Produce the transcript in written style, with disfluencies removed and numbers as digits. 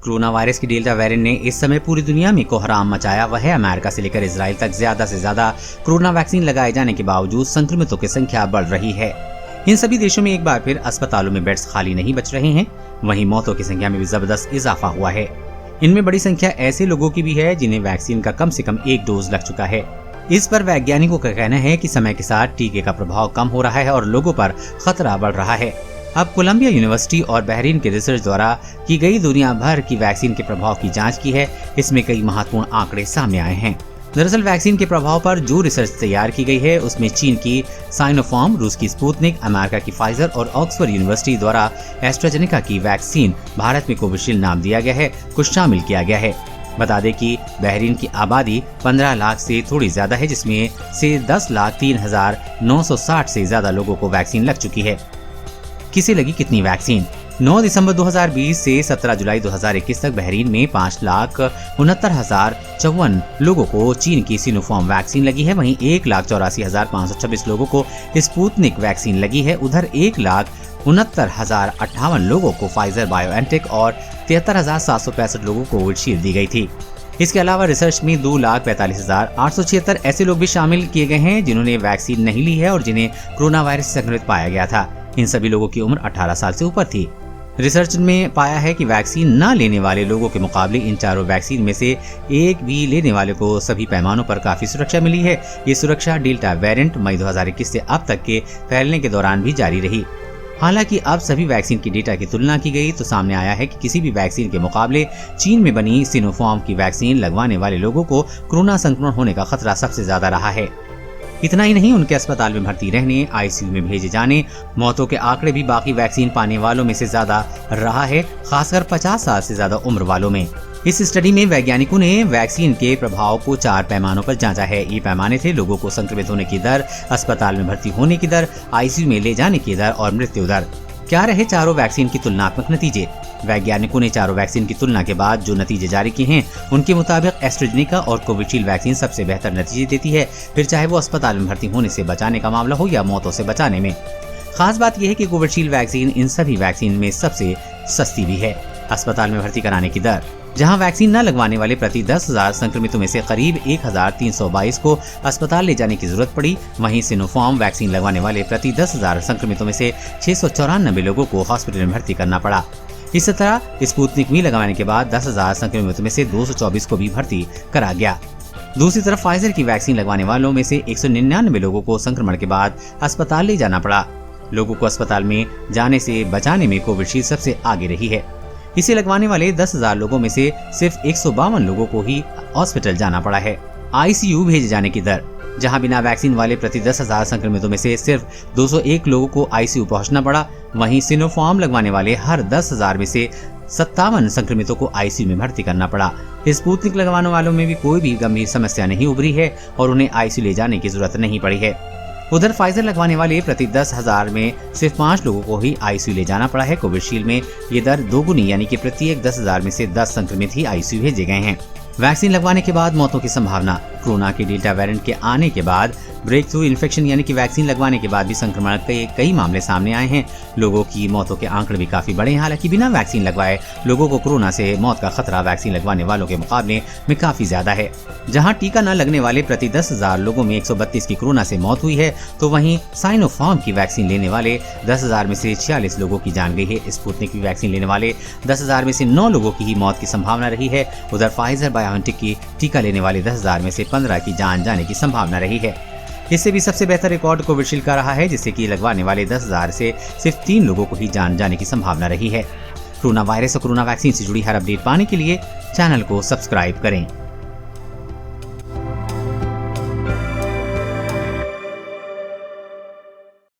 Corona virus की delta variant ने इस समय पूरी दुनिया में कोहराम मचाया हुआ है। अमेरिका से लेकर इजराइल तक ज्यादा से ज्यादा कोरोना वैक्सीन लगाए जाने के बावजूद संक्रमितों की संख्या बढ़ रही है। इन सभी देशों में एक बार फिर अस्पतालों में बेड्स खाली नहीं बच रहे हैं, वहीं मौतों की संख्या में भी जबरदस्त इजाफा हुआ है। इनमें बड़ी संख्या ऐसे लोगों की भी है जिन्हें वैक्सीन का कम से कम एक डोज लग चुका है। इस पर वैज्ञानिकों का कहना है कि समय के साथ टीके का प्रभाव कम हो रहा है और लोगों पर खतरा बढ़ रहा है। अब कोलंबिया यूनिवर्सिटी और बहरीन के रिसर्च द्वारा की गई दुनिया भर की वैक्सीन के प्रभाव की जांच की है। इसमें कई महत्वपूर्ण आंकड़े सामने आए हैं। दरअसल वैक्सीन के प्रभाव पर जो रिसर्च तैयार की गई है उसमें चीन की साइनोफार्म, रूस की स्पुतनिक, अमेरिका की फाइजर और ऑक्सफोर्ड यूनिवर्सिटी द्वारा एस्ट्राजेनेका की वैक्सीन, भारत में कोविशील्ड नाम दिया गया है, को शामिल किया गया है। बता दें कि बहरीन की आबादी 15 लाख से थोड़ी ज्यादा है, जिसमें से 10,03,960 से ज्यादा लोगों को वैक्सीन लग चुकी है। किसे लगी कितनी वैक्सीन? 9 दिसंबर 2020 से 17 जुलाई 2021 तक बहरीन में 5,69,054 लोगों को चीन की सिनोफार्म वैक्सीन लगी है। वहीं 1,84,526 लोगों को स्पुतनिक वैक्सीन लगी है। उधर 1,69,058 लोगों को फाइजर बायोएनटेक और 73,765 लोगों को कोविशील्ड दी गई थी। इसके अलावा रिसर्च में 2,45,876 ऐसे लोग भी शामिल किए गए हैं जिन्होंने वैक्सीन नहीं ली है और जिन्हें कोरोना वायरस से संक्रमित पाया गया था। इन सभी लोगों की उम्र 18 साल से ऊपर थी। रिसर्च में पाया है कि वैक्सीन न लेने वाले लोगों के मुकाबले इन चारों वैक्सीन में से एक भी लेने वाले को सभी पैमानों पर काफी सुरक्षा मिली है। ये सुरक्षा डेल्टा वेरिएंट मई 2021 से अब तक के फैलने के दौरान भी जारी रही। हालांकि अब सभी वैक्सीन की डेटा की तुलना की गई तो सामने आया है कि किसी भी वैक्सीन के मुकाबले चीन में बनी सिनोफार्म की वैक्सीन लगवाने वाले लोगों को कोरोना संक्रमण होने का खतरा सबसे ज्यादा रहा है। इतना ही नहीं, उनके अस्पताल में भर्ती रहने, आईसीयू में भेजे जाने, मौतों के आंकड़े भी बाकी वैक्सीन पाने वालों में से ज्यादा रहा है, खासकर 50 साल से ज्यादा उम्र वालों में। इस स्टडी में वैज्ञानिकों ने वैक्सीन के प्रभाव को 4 पैमानों पर जांचा है। ये पैमाने थे लोगों को संक्रमित होने की दर, अस्पताल में भर्ती होने की दर, आईसीयू में ले जाने की दर और मृत्यु दर। क्या रहे चारों वैक्सीन की तुलनात्मक नतीजे? वैज्ञानिकों ने चारों वैक्सीन की तुलना के बाद जो नतीजे जारी किए हैं उनके मुताबिक एस्ट्राजेनेका और कोविशील्ड वैक्सीन सबसे बेहतर नतीजे देती है, फिर चाहे वो अस्पताल में भर्ती होने से बचाने का मामला हो या मौतों से बचाने में। खास बात यह है कि कोविशील्ड वैक्सीन इन सभी वैक्सीन में सबसे सस्ती भी है। अस्पताल में भर्ती कराने की दर, जहां वैक्सीन न लगवाने वाले प्रति 10,000 संक्रमितों में से करीब 1,322 को अस्पताल ले जाने की जरूरत पड़ी, वहीं सिनोफार्म वैक्सीन लगवाने वाले प्रति 10,000 संक्रमितों में से 694 लोगों को हॉस्पिटल में भर्ती करना पड़ा। इस तरह स्पुतनिक भी लगवाने के बाद 10,000 संक्रमितों में से 224 को भी भर्ती करा गया। दूसरी तरफ फाइजर की वैक्सीन लगवाने वालों में से 199 लोगों को संक्रमण के बाद अस्पताल ले जाना पड़ा। लोगों को अस्पताल में जाने से बचाने में कोविशील्ड सबसे आगे रही है। इसे लगवाने वाले 10,000 लोगों में से सिर्फ 152 लोगों को ही हॉस्पिटल जाना पड़ा है। आईसीयू भेजे जाने की दर, जहां बिना वैक्सीन वाले प्रति 10,000 संक्रमितों में से सिर्फ 201 लोगों को आईसीयू पहुंचना पड़ा, वहीं सिनोफार्म लगवाने वाले हर 10,000 में से 57 संक्रमितों को आईसीयू में भर्ती करना पड़ा। स्पुतनिक लगवाने वालों में भी कोई भी गंभीर समस्या नहीं उभरी है और उन्हें आईसीयू ले जाने की जरूरत नहीं पड़ी है। उधर फाइजर लगवाने वाले प्रति 10,000 में सिर्फ 5 लोगों को ही आईसीयू ले जाना पड़ा है। कोविशील्ड में ये दर दोगुनी, यानी कि प्रत्येक 10,000 में से 10 संक्रमित ही आईसीयू भेजे गए हैं। वैक्सीन लगवाने के बाद मौतों की संभावना, कोरोना के डेल्टा वेरिएंट के आने के बाद ब्रेक थ्रू इन्फेक्शन यानी कि वैक्सीन लगवाने के बाद भी संक्रमण के कई मामले सामने आए हैं। लोगों की मौतों के आंकड़े भी काफी बड़े हैं। हालांकि बिना वैक्सीन लगवाए लोगों को कोरोना से मौत का खतरा वैक्सीन लगवाने वालों के मुकाबले में काफी ज्यादा है। जहां टीका न लगने वाले प्रति 10,000 लोगों में 132 की कोरोना से मौत हुई है, तो वहीं साइनोफार्म की वैक्सीन लेने वाले 10,000 में से 46 लोगों की जान गई है। स्पुतनिक की वैक्सीन लेने वाले 10,000 में से 9 लोगों की ही मौत की संभावना रही है। उधर फाइजर बायोएनटेक की टीका लेने वाले 10,000 में से 15 की जान जाने की संभावना रही है। इससे भी सबसे बेहतर रिकॉर्ड कोविशील्ड का रहा है, जिससे कि लगवाने वाले 10,000 से सिर्फ 3 लोगों को ही जान जाने की संभावना रही है। कोरोना वायरस और कोरोना वैक्सीन से जुड़ी हर अपडेट पाने के लिए चैनल को सब्सक्राइब करें।